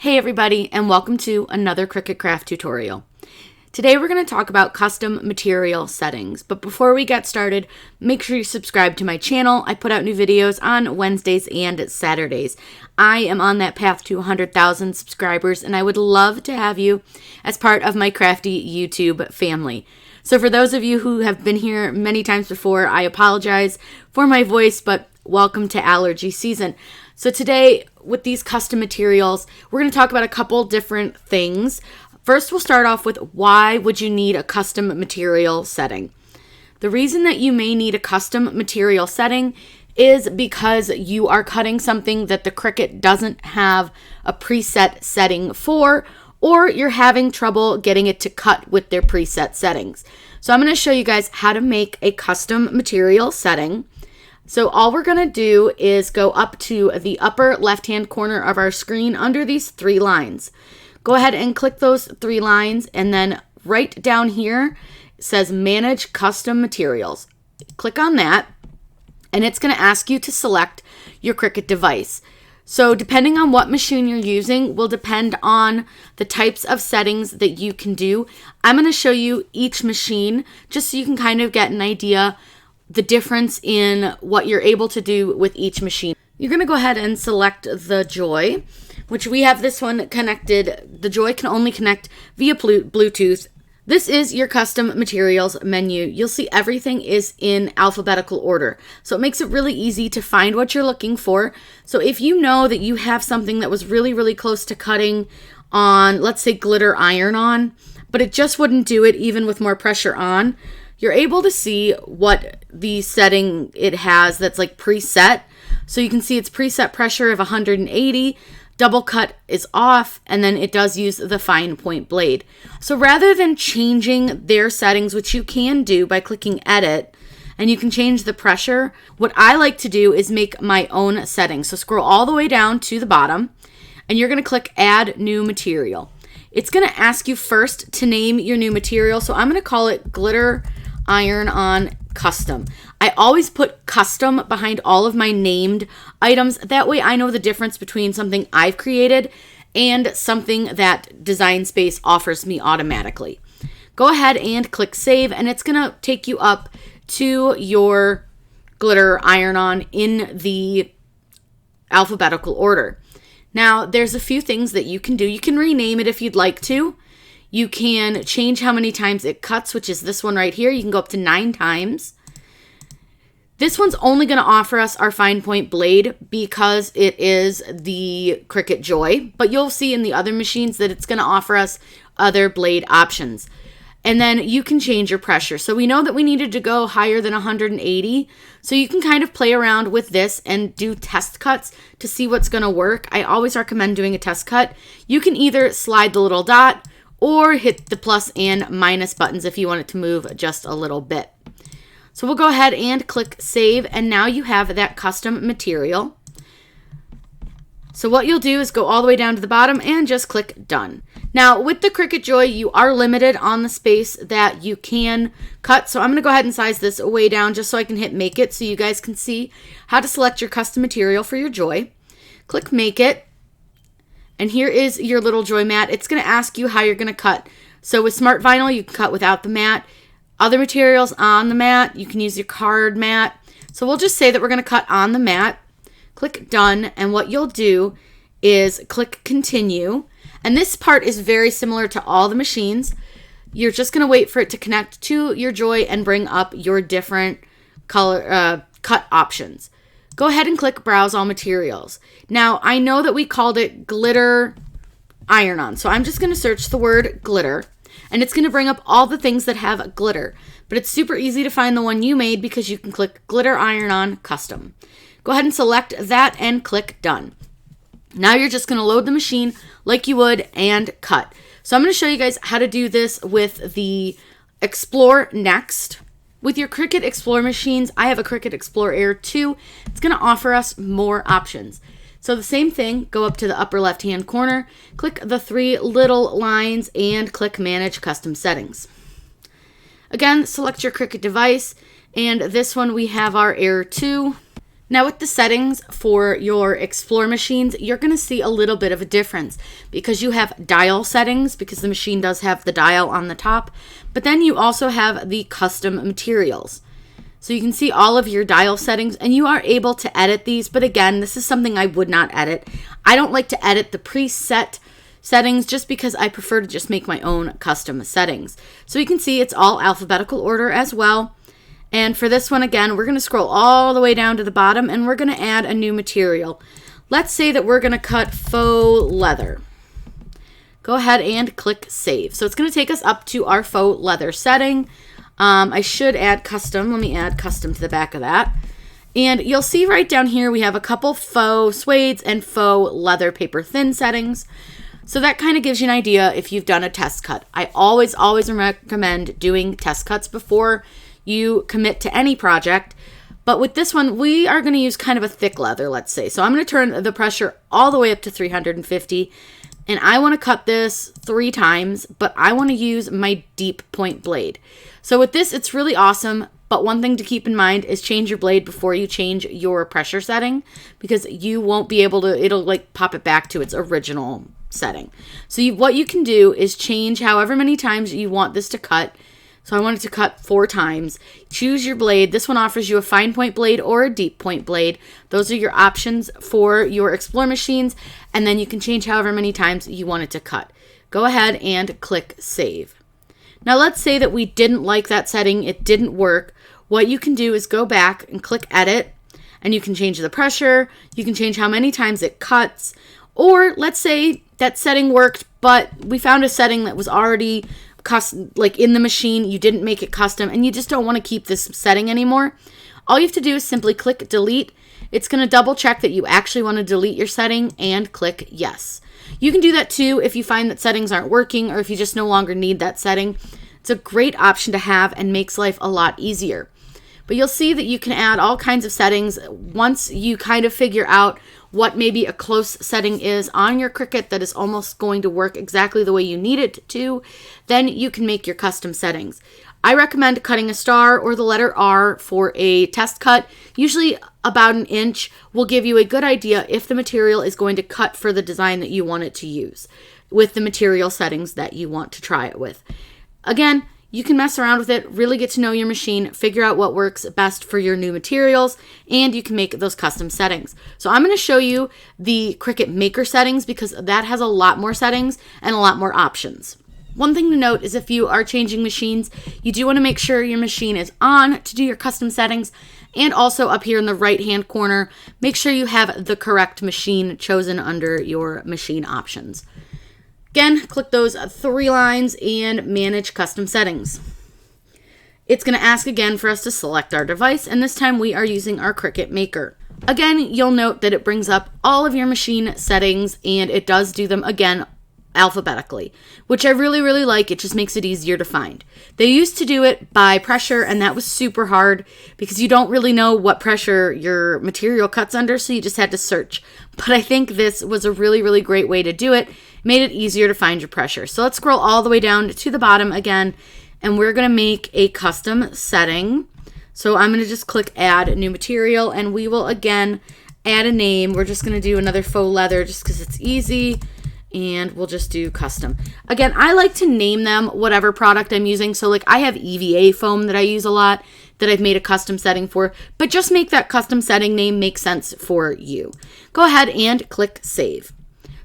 Hey everybody, and welcome to another Cricut Craft tutorial. Today we're going to talk about custom material settings, but before we get started, make sure you subscribe to my channel. I put out new videos on Wednesdays and Saturdays. I am on that path to 100,000 subscribers, and I would love to have you as part of my crafty YouTube family. So for those of you who have been here many times before, I apologize for my voice, but welcome to allergy season. So today, with these custom materials, we're going to talk about a couple different things. First, we'll start off with why would you need a custom material setting? The reason that you may need a custom material setting is because you are cutting something that the Cricut doesn't have a preset setting for, or you're having trouble getting it to cut with their preset settings. So I'm going to show you guys how to make a custom material setting. So all we're going to do is go up to the upper left-hand corner of our screen under these three lines. Go ahead and click those three lines, and then right down here it says Manage Custom Materials. Click on that, and it's going to ask you to select your Cricut device. So depending on what machine you're using will depend on the types of settings that you can do. I'm going to show you each machine just so you can kind of get an idea the difference in what you're able to do with each machine. You're going to go ahead and select the Joy, which we have this one connected. The Joy can only connect via Bluetooth. This is your custom materials menu. You'll see everything is in alphabetical order. So it makes it really easy to find what you're looking for. So if you know that you have something that was really close to cutting on, let's say glitter iron-on, but it just wouldn't do it even with more pressure on, you're able to see what the setting it has that's like preset. So you can see it's preset pressure of 180, double cut is off, and then it does use the fine point blade. So rather than changing their settings, which you can do by clicking edit, and you can change the pressure, what I like to do is make my own settings. So scroll all the way down to the bottom, and you're going to click add new material. It's going to ask you first to name your new material. So I'm going to call it glitter iron-on custom. I always put custom behind all of my named items. That way I know the difference between something I've created and something that Design Space offers me automatically. Go ahead and click save, and it's going to take you up to your glitter iron-on in the alphabetical order. Now, there's a few things that you can do. You can rename it if you'd like to. You can change how many times it cuts, which is this one right here. You can go up to 9 times. This one's only going to offer us our fine point blade because it is the Cricut Joy, but you'll see in the other machines that it's going to offer us other blade options. And then you can change your pressure. So we know that we needed to go higher than 180. So you can kind of play around with this and do test cuts to see what's going to work. I always recommend doing a test cut. You can either slide the little dot or hit the plus and minus buttons if you want it to move just a little bit. So we'll go ahead and click save, and now you have that custom material. So what you'll do is go all the way down to the bottom and just click done. Now with the Cricut Joy, you are limited on the space that you can cut. So I'm going to go ahead and size this way down just so I can hit make it so you guys can see how to select your custom material for your Joy. Click make it. And here is your little Joy mat. It's going to ask you how you're going to cut. So with smart vinyl, you can cut without the mat. Other materials on the mat, you can use your card mat. So we'll just say that we're going to cut on the mat. Click done, and what you'll do is click continue. And this part is very similar to all the machines. You're just going to wait for it to connect to your Joy and bring up your different color cut options. Go ahead and click Browse All Materials. Now, I know that we called it glitter iron-on, so I'm just going to search the word glitter, and it's going to bring up all the things that have glitter. But it's super easy to find the one you made because you can click Glitter Iron-on Custom. Go ahead and select that and click Done. Now you're just going to load the machine like you would and cut. So I'm going to show you guys how to do this with the Explore next. With your Cricut Explore machines, I have a Cricut Explore Air 2. It's going to offer us more options. So the same thing, go up to the upper left-hand corner, click the 3 little lines, and click Manage Custom Settings. Again, select your Cricut device, and this one we have our Air 2. Now with the settings for your Explore machines, you're going to see a little bit of a difference because you have dial settings, because the machine does have the dial on the top, but then you also have the custom materials. So you can see all of your dial settings and you are able to edit these, but again, this is something I would not edit. I don't like to edit the preset settings just because I prefer to just make my own custom settings. So you can see it's all alphabetical order as well. And for this one, again, we're going to scroll all the way down to the bottom and we're going to add a new material. Let's say that we're going to cut faux leather. Go ahead and click Save. So it's going to take us up to our faux leather setting. I should add custom. Let me add custom to the back of that. And you'll see right down here we have a couple faux suedes and faux leather paper thin settings. So that kind of gives you an idea if you've done a test cut. I always recommend doing test cuts before you commit to any project. But with this one, we are going to use kind of a thick leather, let's say. So I'm going to turn the pressure all the way up to 350. And I want to cut this 3 times, but I want to use my deep point blade. So with this, it's really awesome. But one thing to keep in mind is change your blade before you change your pressure setting, because you won't be able to, it'll like pop it back to its original setting. So what you can do is change however many times you want this to cut. So I want it to cut 4 times. Choose your blade. This one offers you a fine point blade or a deep point blade. Those are your options for your Explore machines. And then you can change however many times you want it to cut. Go ahead and click Save. Now let's say that we didn't like that setting. It didn't work. What you can do is go back and click Edit. And you can change the pressure. You can change how many times it cuts. Or let's say that setting worked, but we found a setting that was already custom, like in the machine, you didn't make it custom and you just don't want to keep this setting anymore. All you have to do is simply click delete. It's going to double check that you actually want to delete your setting and click yes. You can do that too if you find that settings aren't working or if you just no longer need that setting. It's a great option to have and makes life a lot easier. But you'll see that you can add all kinds of settings once you kind of figure out what maybe a close setting is on your Cricut that is almost going to work exactly the way you need it to. Then you can make your custom settings. I recommend cutting a star or the letter R for a test cut. Usually about 1 inch will give you a good idea if the material is going to cut for the design that you want it to use with the material settings that you want to try it with. Again, you can mess around with it, really get to know your machine, figure out what works best for your new materials, and you can make those custom settings. So I'm going to show you the Cricut Maker settings because that has a lot more settings and a lot more options. One thing to note is if you are changing machines, you do want to make sure your machine is on to do your custom settings. And also up here in the right-hand corner, make sure you have the correct machine chosen under your machine options. Again, click those 3 lines and manage custom settings. It's going to ask again for us to select our device, and this time we are using our Cricut Maker. Again, you'll note that it brings up all of your machine settings, and it does do them again alphabetically, which I really like. It just makes it easier to find. They used to do it by pressure, and that was super hard because you don't really know what pressure your material cuts under, so you just had to search. But I think this was a really great way to do it. Made it easier to find your pressure. So let's scroll all the way down to the bottom again, and we're going to make a custom setting. So I'm going to just click Add New Material, and we will again add a name. We're just going to do another faux leather just because it's easy. And we'll just do custom. Again, I like to name them whatever product I'm using. So like I have EVA foam that I use a lot that I've made a custom setting for, but just make that custom setting name make sense for you. Go ahead and click Save.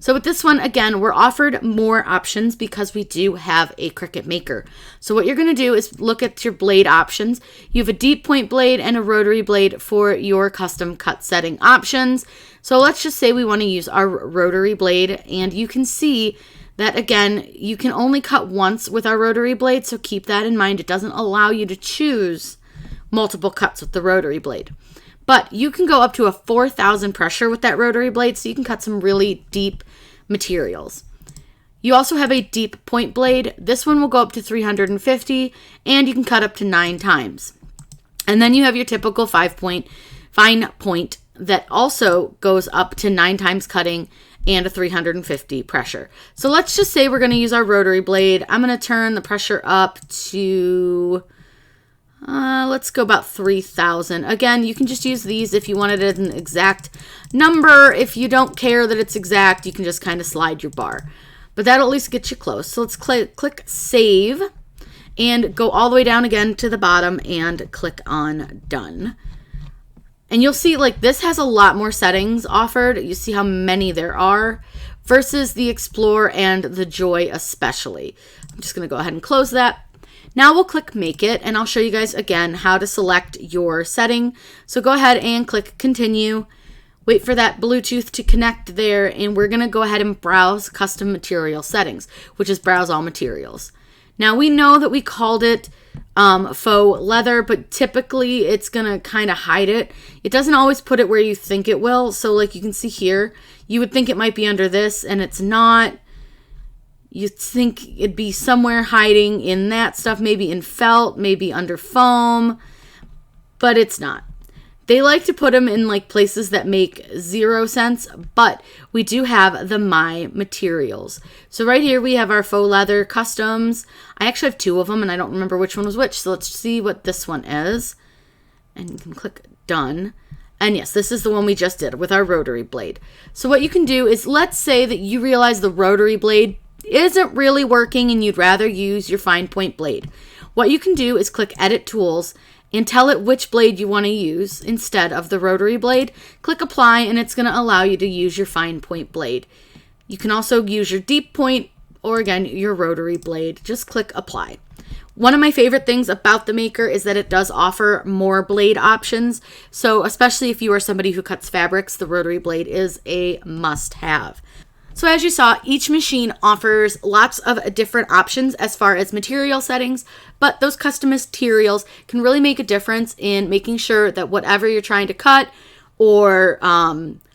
So with this one, again, we're offered more options because we do have a Cricut Maker. So what you're going to do is look at your blade options. You have a deep point blade and a rotary blade for your custom cut setting options. So let's just say we want to use our rotary blade, and you can see that, again, you can only cut once with our rotary blade, so keep that in mind. It doesn't allow you to choose multiple cuts with the rotary blade. But you can go up to a 4,000 pressure with that rotary blade, so you can cut some really deep materials. You also have a deep point blade. This one will go up to 350, and you can cut up to 9 times. And then you have your typical fine point that also goes up to 9 times cutting and a 350 pressure. So let's just say we're going to use our rotary blade. I'm going to turn the pressure up to let's go about 3,000. Again, you can just use these if you wanted it an exact number. If you don't care that it's exact, you can just kind of slide your bar. But that'll at least get you close. So let's click Save and go all the way down again to the bottom and click on Done. And you'll see like this has a lot more settings offered. You see how many there are versus the Explore and the Joy especially. I'm just going to go ahead and close that. Now we'll click Make It, and I'll show you guys again how to select your setting. So go ahead and click Continue. Wait for that Bluetooth to connect there, and we're going to go ahead and browse Custom Material Settings, which is Browse All Materials. Now we know that we called it faux leather, but typically it's going to kind of hide it. It doesn't always put it where you think it will. So like you can see here, you would think it might be under this, and it's not. You'd think it'd be somewhere hiding in that stuff, maybe in felt, maybe under foam, but it's not. They like to put them in like places that make 0 sense, but we do have the My Materials. So right here we have our faux leather customs. I actually have 2 of them and I don't remember which one was which. So let's see what this one is. And you can click Done. And yes, this is the one we just did with our rotary blade. So what you can do is, let's say that you realize the rotary blade isn't really working and you'd rather use your fine point blade. What you can do is click Edit Tools and tell it which blade you want to use instead of the rotary blade. Click Apply and it's going to allow you to use your fine point blade. You can also use your deep point or again your rotary blade. Just click Apply. One of my favorite things about the Maker is that it does offer more blade options. So especially if you are somebody who cuts fabrics, the rotary blade is a must-have. So as you saw, each machine offers lots of different options as far as material settings, but those custom materials can really make a difference in making sure that whatever you're trying to cut or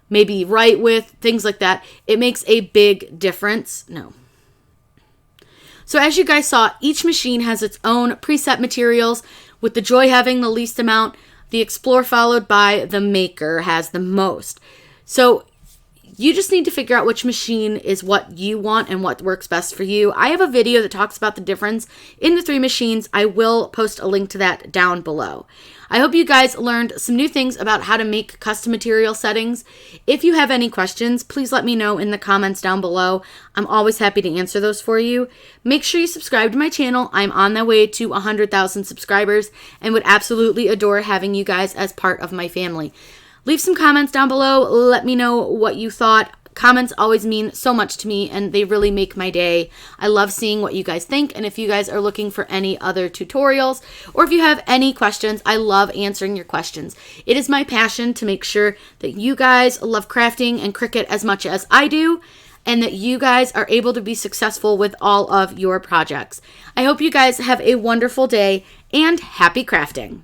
maybe write with, things like that, it makes a big difference. So as you guys saw, each machine has its own preset materials, with the Joy having the least amount. The Explore followed by the Maker has the most. So you just need to figure out which machine is what you want and what works best for you. I have a video that talks about the difference in the 3 machines. I will post a link to that down below. I hope you guys learned some new things about how to make custom material settings. If you have any questions, please let me know in the comments down below. I'm always happy to answer those for you. Make sure you subscribe to my channel. I'm on the way to 100,000 subscribers and would absolutely adore having you guys as part of my family. Leave some comments down below. Let me know what you thought. Comments always mean so much to me and they really make my day. I love seeing what you guys think, and if you guys are looking for any other tutorials or if you have any questions, I love answering your questions. It is my passion to make sure that you guys love crafting and Cricut as much as I do, and that you guys are able to be successful with all of your projects. I hope you guys have a wonderful day and happy crafting.